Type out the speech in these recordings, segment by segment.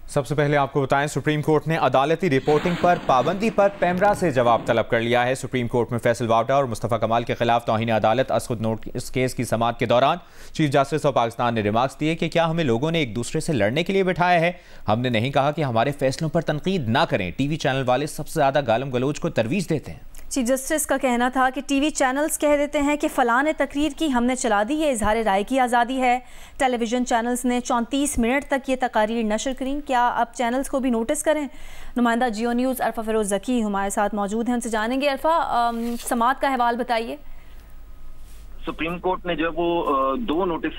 सबसे पहले आपको बताएं, सुप्रीम कोर्ट ने अदालती रिपोर्टिंग पर पाबंदी पर पैमरा से जवाब तलब कर लिया है। सुप्रीम कोर्ट में फैसल वावडा और मुस्तफ़ा कमाल के खिलाफ तौहीन अदालत असखुद नोट इस केस की समाअत के दौरान चीफ जस्टिस ऑफ पाकिस्तान ने रिमार्क्स दिए कि क्या हमें लोगों ने एक दूसरे से लड़ने के लिए बिठाया है। हमने नहीं कहा कि हमारे फैसलों पर तनकीद ना करें। टीवी चैनल वाले सबसे ज्यादा गालम गलोच को तरवीज देते हैं। चीफ जस्टिस का कहना था कि टीवी चैनल्स कह देते हैं कि फ़लाँ ने तकरीर की, हमने चला दी, ये इजहार राय की आज़ादी है। टेलीविज़न चैनल्स ने 34 मिनट तक ये तकारीर नशर करीं, क्या अब चैनल्स को भी नोटिस करें। नुमाइंदा जियो न्यूज़ अरफा फ़िरोज़ ज़की हमारे साथ मौजूद हैं, उनसे जानेंगे। अरफा, समाअत का अहवाल बताइए। सुप्रीम कोर्ट ने जो वो दो नोटिस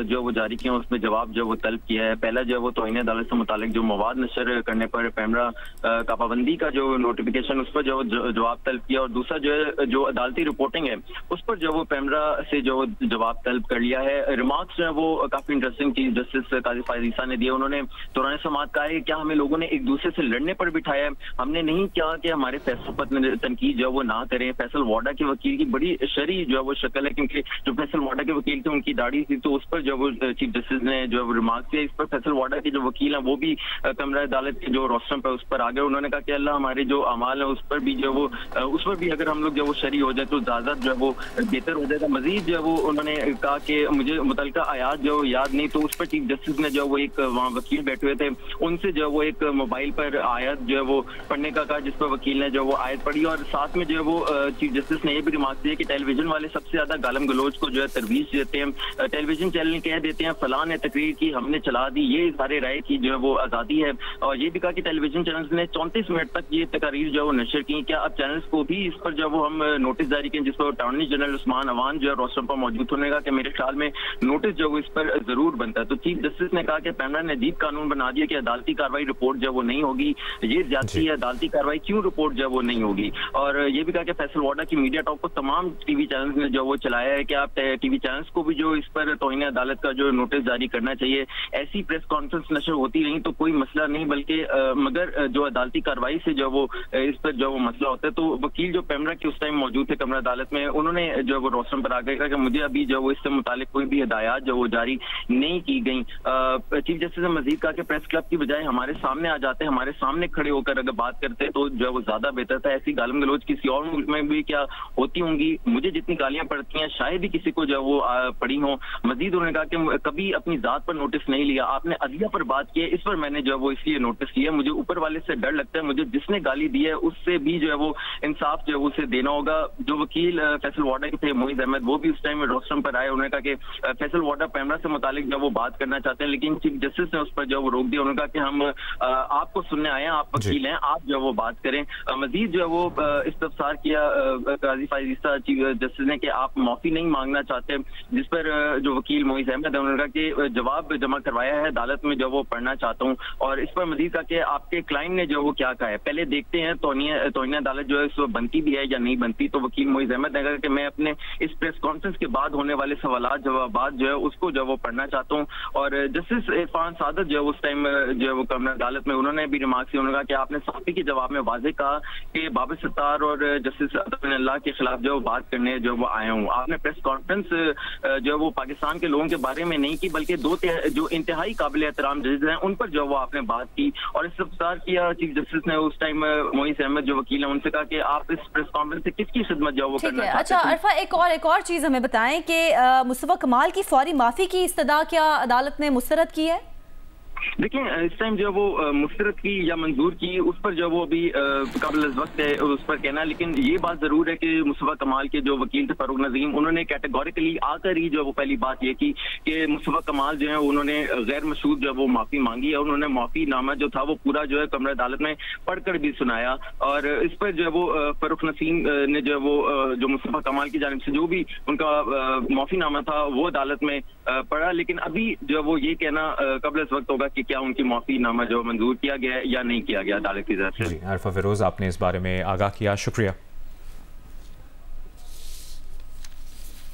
जो वो जारी किए, उसमें जवाब जो वो तलब किया है। पहला जो वो तौहीन अदालत से मुतालिक जो मवाद नशर करने पर पैमरा का पाबंदी का जो नोटिफिकेशन, उस पर जो जवाब तलब किया, और दूसरा जो है जो अदालती रिपोर्टिंग है उस पर जो वो पैमरा से जो जवाब तलब कर लिया है। रिमार्क्स जो है वो काफी इंटरेस्टिंग चीज जस्टिस काजी फायद ईसा ने दिया। उन्होंने दौरान समाअत कहा है क्या हमें लोगों ने एक दूसरे से लड़ने पर बिठाया है। हमने नहीं कहा कि हमारे फैसलों पर तनकीद जो वो ना करें। फैसल वाडा के वकील की बड़ी शरी जो है वो शक्ल है, क्योंकि जो फैसल वाडा के वकील थे उनकी दाढ़ी थी, तो उस पर जो वो चीफ जस्टिस ने जो रिमार्क किया। इस पर फैसल वाडा के जो वकील हैं वो भी कमरा अदालत के जो रोस्टम पर उस पर आ गए। उन्होंने कहा कि अल्लाह हमारे जो अमाल है उस पर भी जो वो उस पर भी अगर हम लोग जो वो शरी हो जाए तो ज्यादा जो है वो बेहतर हो जाएगा। मजीद जो है वो उन्होंने कहा कि मुझे मुतलका आयात जो याद नहीं, तो उस पर चीफ जस्टिस ने जो वो एक वहाँ वकील बैठे हुए थे उनसे जो वो एक मोबाइल पर आयत जो है वो पढ़ने का कहा, जिस पर वकील ने जो वो आयत पढ़ी। और साथ में जो है वो चीफ जस्टिस ने यह भी रिमार्क दिया कि टेलीविजन वाले सबसे ज्यादा गालम गलोच को जो है तरवीज देते हैं। टेलीविजन चैनल कह देते हैं फलां ने तकरीर की, हमने चला दी, ये सारे राय की जो है वो आजादी है। और ये भी कहा कि टेलीविजन चैनल्स ने 34 मिनट तक ये तकारीर जो है वो नशर की। क्या अब चैनल्स को भी इस पर जो वो हम नोटिस जारी करें, जिस पर अटॉर्नी जनरल उस्मान अवान जो है रोस्टम पर मौजूद होने का, कि मेरे ख्याल में नोटिस जो वो इस पर जरूर बनता है। तो चीफ जस्टिस ने कहा कि पैमरा ने अजीब कानून बना दिया कि अदालती कार्रवाई रिपोर्ट जो वो नहीं होगी, ये ज्यादती है, अदालती कार्रवाई क्यों रिपोर्ट जो वो नहीं होगी। और ये भी कहा कि फैसल वाडा की मीडिया टॉक को तमाम टीवी चैनल्स ने जो वो चलाया है कि आप टीवी चैनल्स को भी जो इस पर तौहीन अदालत का जो नोटिस जारी करना चाहिए। ऐसी प्रेस कॉन्फ्रेंस नशर होती रही तो कोई मसला नहीं, बल्कि मगर जो अदालती कार्रवाई से जो वो इस पर जो वो मसला होता है। तो वकील जो पैमरा के उस टाइम मौजूद थे कमरा अदालत में, उन्होंने जो वो रोस्टम पर आगे कहा कि मुझे अभी जो वो इससे मुतालिक कोई भी हिदायत जो वो जारी नहीं की गई। चीफ जस्टिस ने मजीद कहा कि प्रेस क्लब की बजाय हमारे सामने आ जाते, हमारे सामने खड़े होकर अगर बात करते तो जो है वो ज्यादा बेहतर था। ऐसी गालम गलोच किसी और मुल्क में भी क्या होती होंगी, मुझे जितनी गालियां पड़ती हैं शायद ही किसी को जो वो पड़ी हो। मजीद उन्होंने कहा कि कभी अपनी जात पर नोटिस नहीं लिया, आपने अदलिया पर बात की है, इस पर मैंने जो है वो इसलिए नोटिस लिया। मुझे ऊपर वाले से डर लगता है, मुझे जिसने गाली दी है उससे भी जो है वो इंसाफ जो है उसे देना होगा। जो वकील फैसल वाडा के थे मोइज अहमद, वो भी उस टाइम रोस्टम पर आए। उन्होंने कहा कि फैसल वाडा पैमरा से मुतालिक जो वो बात करना चाहते हैं, लेकिन चीफ जस्टिस ने उस पर जो वो रोक दिया। उन्होंने कहा कि हम आपको सुनने आए हैं, आप वकील हैं, आप जो वो बात करें। मजीद जो है वो इस्तफसार किया काजी फायद ईसा चीफ जस्टिस ने कि आप माफी नहीं मांगना चाहते, जिस पर जो वकील मोइज अहमद है उन्होंने कहा कि जवाब जमा करवाया है, अदालत में जो वो पढ़ना चाहता हूँ। और इस पर मजीद कहा कि आपके क्लाइंट ने जो वो क्या कहा है, पहले देखते हैं तौहीन अदालत जो है इस बनती भी है या नहीं बनती। तो वकील मोइज अहमद ने कहा कि मैं अपने इस प्रेस कॉन्फ्रेंस के बाद होने वाले सवालात जवाबात जो है उसको जो वो पढ़ना चाहता हूँ। और जस्टिस इरफान सादत जो है उस टाइम जो है वो कमरा अदालत में, उन्होंने भी रिमार्क किया। उन्होंने कहा कि आपने साफी के जवाब में वाजे कहा कि बाबर सत्तार और जस्टिस अल्लाह के खिलाफ जो बात करने जो वो आया हूँ। आपने प्रेस कॉन्फ्रेंस जो वो पाकिस्तान के लोगों के बारे में नहीं की, बल्कि दो जो इंतहाई काबिल एहतराम जजेस हैं उन पर जो वो आपने बात की और इस्तफसार किया। चीफ जस्टिस ने उस टाइम मोइज अहमद जो वकील है उनसे कहा कि आप इस प्रेस कॉन्फ्रेंस से किसकी खिदमत जो वो करना चाहते हैं। अच्छा अरफा, एक और चीज हमें बताएं कि मुस्तफा कमाल की फौरी माफी की इस्तदा क्या अदालत ने मुस्तरद की है? देखिए इस टाइम जो वो मुस्तरद की या मंजूर की, उस पर जो वो अभी काबिल वक्त है उस पर कहना। लेकिन ये बात जरूर है कि मुस्तफा कमाल के जो वकील थे फारूक नजीम, उन्होंने कैटेगोरिकली आकर ही जो वो पहली बात ये की कि मुस्तफा कमाल जो है उन्होंने गैर मशहूर जो वो माफी मांगी है। उन्होंने माफी नामा जो था वो पूरा जो है कमरा अदालत में पढ़कर भी सुनाया। और इस पर जो है वो फारूक नसीम ने जो वो जो मुस्तफा कमाल की जानिब से जो भी उनका माफी नामा था वो अदालत में पढ़ा। लेकिन अभी जो वो ये कहना काबिल वक्त होगा कि क्या उनकी माफी नामा जो मंजूर किया गया है या नहीं किया गया अदालत की तरफ से। अरफा फिरोज, आपने इस बारे में आगाह किया, शुक्रिया।